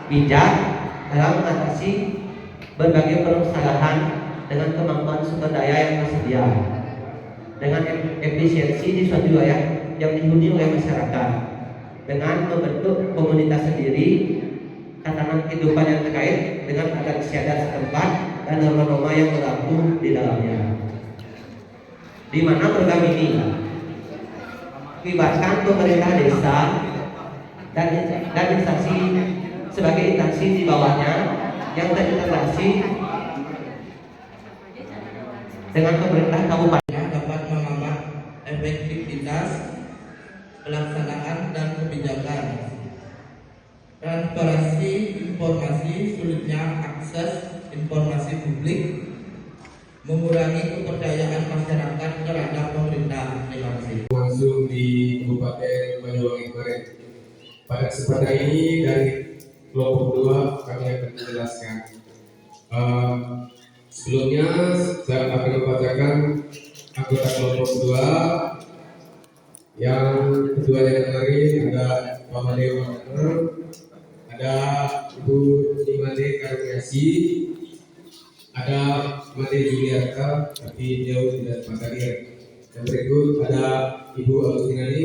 bijak dalam mengatasi berbagai permasalahan dengan kemampuan sumber daya yang tersedia, dengan efisiensi di suatu wilayah yang dihuni oleh masyarakat, dengan membentuk komunitas sendiri, tatanan kehidupan yang terkait dengan adat istiadat setempat dan norma-norma yang berlaku di dalamnya. Di mana program ini melibatkan pemerintah desa dan instansi sebagai instansi di bawahnya yang terintegrasi dengan pemerintah kabupaten dapat menghambat efektivitas pelaksanaan dan kebijakan. Transparansi informasi, sulitnya akses informasi publik, mengurangi kepercayaan masyarakat terhadap pemerintah. Terima kasih. Langsung di Kabupaten Banyuwangi kemarin. Pada kesempatan ini dari kelompok 2 kami akan menjelaskan. Sebelumnya saya akan membacakan anggota kelompok 2 yang keduanya kemarin ada Pak Made Wangner, ada Ibu Imade Karunyasi, ada Made Juliarta, tapi jauh tidak sempat hadir. Yang berikut ada Ibu Agustinani,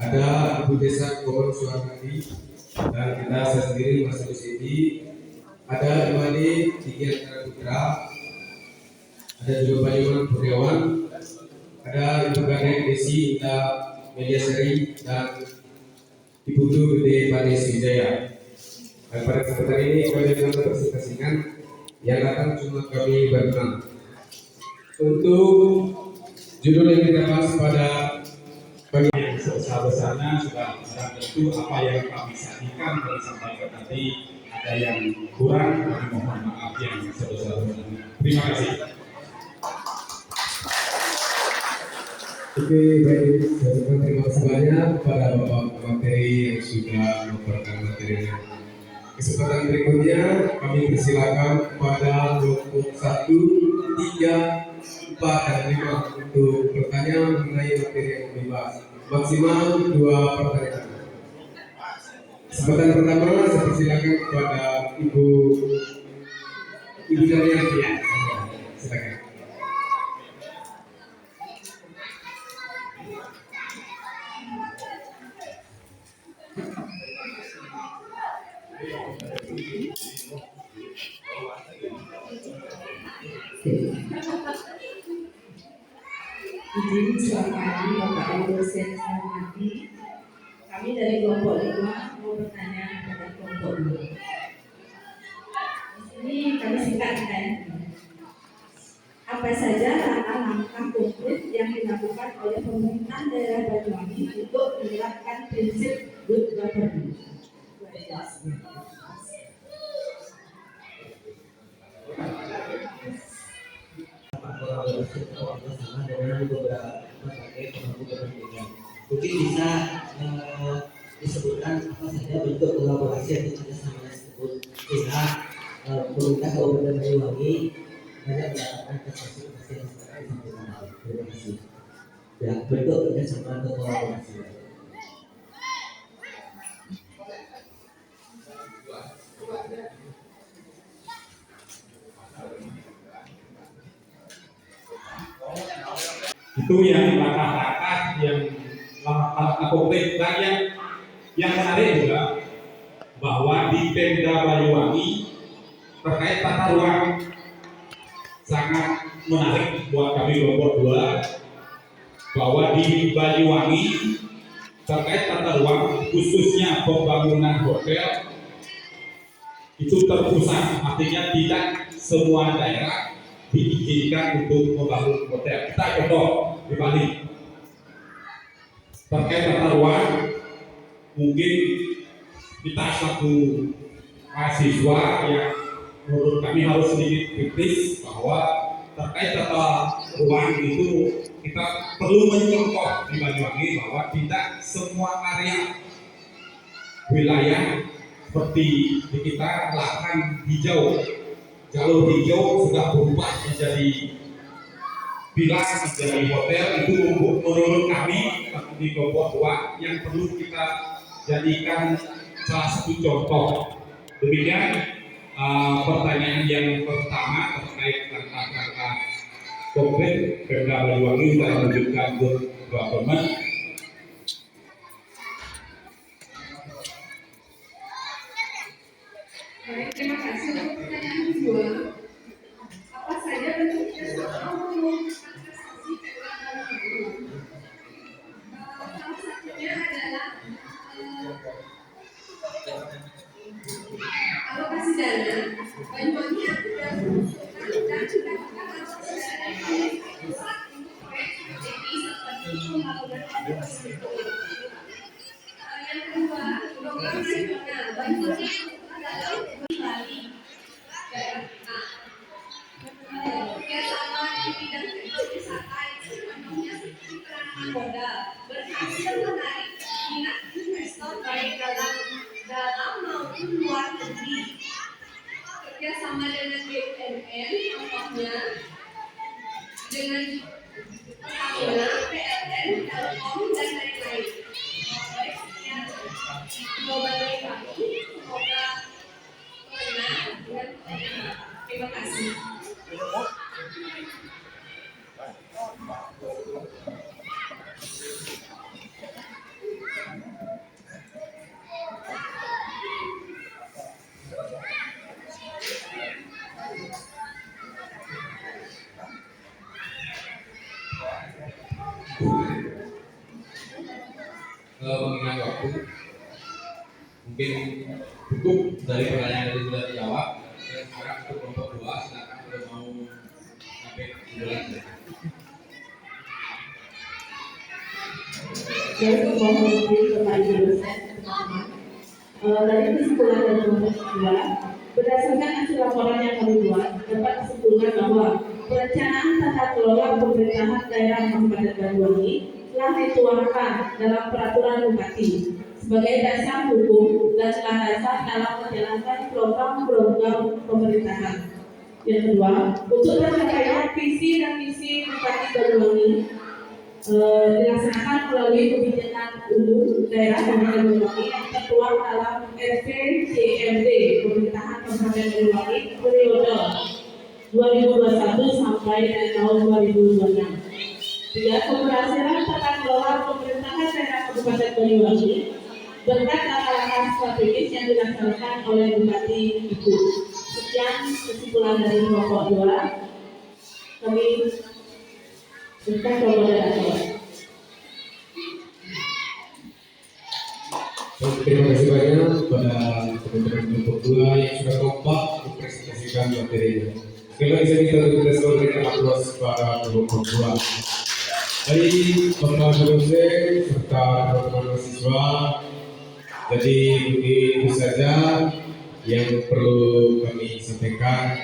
ada Ibu Desa Komon Suarmadi, dan kita saya sendiri masih di sini. Ada Imade Tigian Putra, ada juga Banyuman Kurniawan, ada Ibu Gade Desi Ita Mediaseri, dan Ibu Du Gede Panis Wijaya. Dan pada kesempatan ini kami akan mempresentasikan yang datang cuma kami berkenal. Untuk judul yang kita bahas pada pagi yang sebesar-besarnya sudah tentu apa yang kami sampaikan dan sampaikan tadi ada yang kurang, kami mohon maaf yang sebesar-besarnya. Terima kasih. Oke, baik. Saya ucapkan terima kasih banyak kepada Bapak materi yang sudah memberikan materinya. Kesempatan berikutnya kami persilakan kepada kelompok 1, 3, 4, dan 5 untuk bertanya mengenai materi yang dibahas. Maksimal 2 pertanyaan. Kesempatan pertama saya persilakan kepada Ibu Daniel. Silakan. Izin selamat pagi Bapak Ibu dosen saya hormati. Kami dari kelompok 5 mau bertanya kepada kelompok 2. Di sini kami singkatkan. Apa saja langkah konkret yang dilakukan oleh pemerintahan daerah Banyuwangi untuk menerapkan prinsip good governance? bersama dengan beberapa kepentingan. Mungkin bisa disebutkan apa saja bentuk kolaborasi atau kerjasama tersebut sehingga pemerintah Kabupaten Banyuwangi banyak mendapatkan prestasi yang seperti disampaikan. Terima kasih. Ya, bentuk kerjasama atau kolaborasi. Itu yang langkah-langkah yang langkah konkret. Dan yang menarik juga bahwa di Pemda Banyuwangi terkait tata ruang sangat menarik buat kami kelompok 2 bahwa di Banyuwangi terkait tata ruang khususnya pembangunan hotel itu terpusat, artinya tidak semua daerah diizinkan untuk membangun hotel. Kita contoh di Bali terkait tata ruang, mungkin kita satu mahasiswa yang menurut kami harus sedikit kritis bahwa terkait tata ruang itu kita perlu mencontoh di Banyuwangi bahwa tidak semua area wilayah seperti di kita lahan hijau, jalur hijau sudah berubah menjadi bilas, menjadi hotel. Itu menurut kami di kelompok 2 yang perlu kita jadikan salah satu contoh. Demikian pertanyaan yang pertama terkait langkah-langkah konkret Pemda Banyuwangi dalam mewujudkan good government. Baik, terima kasih. Untuk pertanyaan kedua, apa saja bentuk kerjasama mengumumkan prestasi Pemda Banyuwangi? Salah satunya adalah alokasi dana. Banyuwangi sudah mengusulkan dan mendapatkan alokasi dana dari pusat untuk proyek strategis seperti pembangunan infrastruktur. Yang kedua, program nasional Banyuwangi adalah Bali daerah A. Kerjasama di bidang sektor wisata itu sepenuhnya seperti penanaman modal berhasil menarik minat investor baik dalam maupun luar negeri. Kerjasama dengan BUMN contohnya dengan Pertamina, PLN, Telkom dan lain-lain. Baik, sekian jawaban dari kami. Semoga benar dan terima kasih. Mengingat waktu, mungkin cukup dari pertanyaan yang sudah dijawab. Dan sekarang untuk kelompok 2, silakan kalau mau sampai dimulai. Jadi mohon izin Bapak Ibu dosen, teman-teman. Dari kesimpulan dari kelompok 2, berdasarkan hasil laporan yang kami buat, dapat disimpulkan bahwa perencanaan tata kelola pemerintahan daerah Kabupaten Banyuwangi telah dituangkan dalam peraturan bupati sebagai dasar hukum dan landasan dalam menjalankan program-program pemerintahan. Yang kedua, untuk tercapainya visi dan misi Bupati Banyuwangi dilaksanakan melalui kebijakan umum daerah Kabupaten Banyuwangi yang tertuang dalam RPJMD Pemerintahan Kabupaten Banyuwangi periode 2021 sampai tahun 2026. Tiga, keberhasilan tata kelola pemerintahan daerah Kabupaten Banyuwangi berkat langkah-langkah strategis yang dilaksanakan oleh Bupati itu. Sekian kesimpulan dari kelompok 2. Kami berikan kepada moderator. Terima kasih banyak kepada teman-teman kelompok 2 yang sudah kompak mempresentasikan materinya. Sekali lagi saya minta untuk kita semua berikan aplaus kepada kelompok 2. Dari Bapak dosen serta teman-teman mahasiswa, jadi itu saja yang perlu kami sampaikan.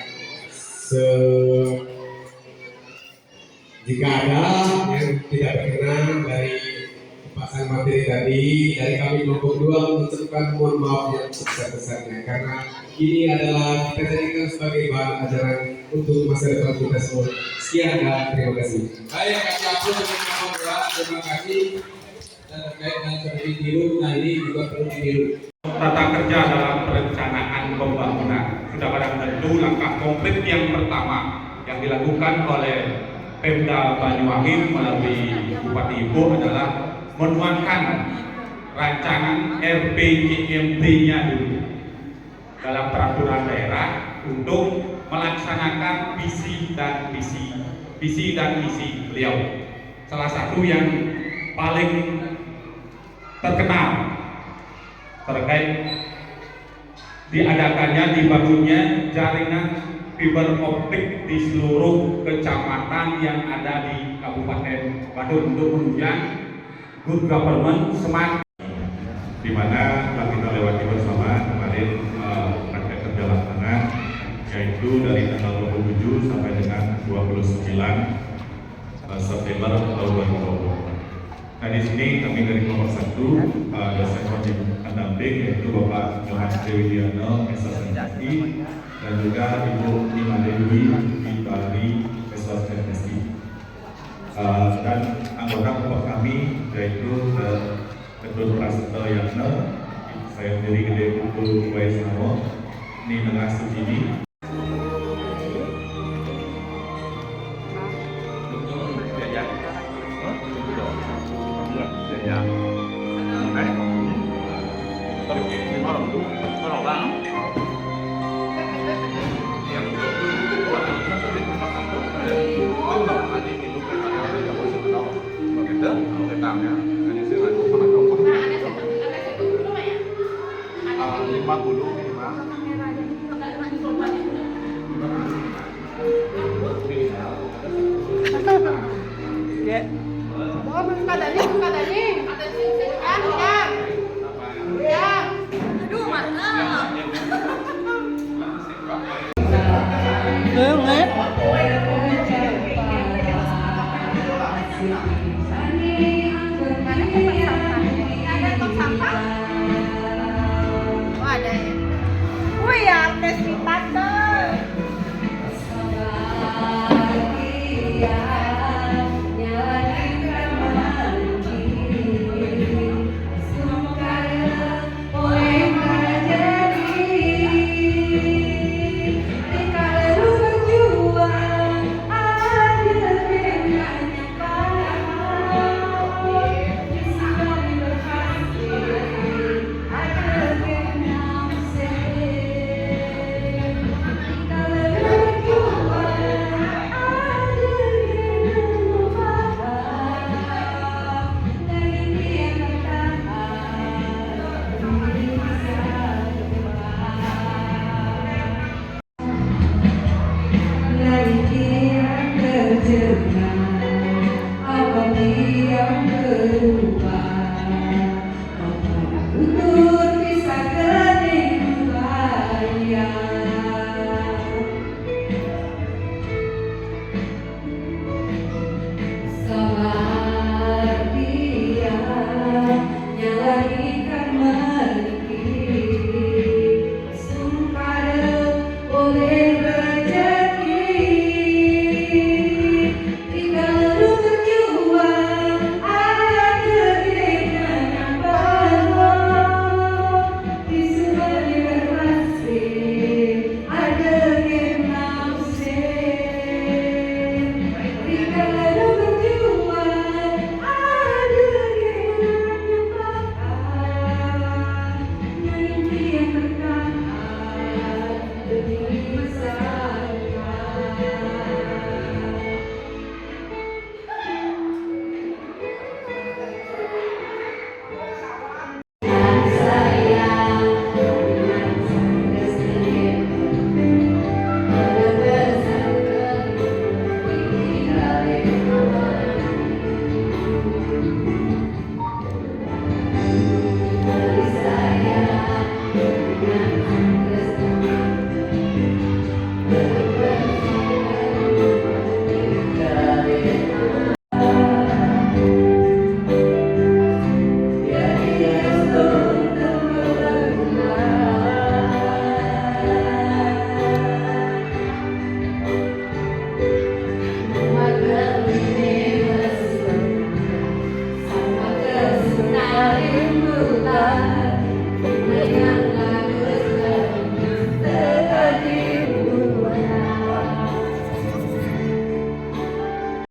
Jika ada yang tidak berkenan dari pasang materi tadi, dari kami kelompok 2 mengucapkan mohon maaf yang sebesar-besarnya, karena ini adalah kita jadikan sebagai bahan ajaran untuk masa depan kita semua. Sekian dan terima kasih. Baik, kami atur dengan kelompok 2. Terima kasih. Dan terkait dengan strategi biru, nah ini juga perlu ditiru. Tata kerja dalam perencanaan pembangunan sudah barang tentu langkah konkret yang pertama yang dilakukan oleh Pemda Banyuwangi melalui Bupati Ibu adalah menuangkan rancangan RPJMD-nya dulu dalam peraturan daerah untuk melaksanakan visi dan misi beliau. Salah satu yang paling terkenal terkait diadakannya dibangunnya jaringan fiber optik di seluruh kecamatan yang ada di Kabupaten Badung untuk menunjang good government smart, di mana telah kita lewati bersama kemarin praktek kerja lapangan, yaitu dari tanggal 27 sampai dengan 29 September tahun 2020. Nah, di sini kami dari kelompok 1 dosen pendamping yaitu Bapak Johan Dewidiano, SSNSI, dan juga Ibu Nima Dewi di Bali, SSNSI, dan anggota kelompok kami yaitu Kedua Prasetyo Yatno, Saya sendiri Gede Putu Waisano, ini Nengah Sujidi. Hãy subscribe cho kênh Ghiền Mì Gõ để không bỏ lỡ những video hấp dẫn.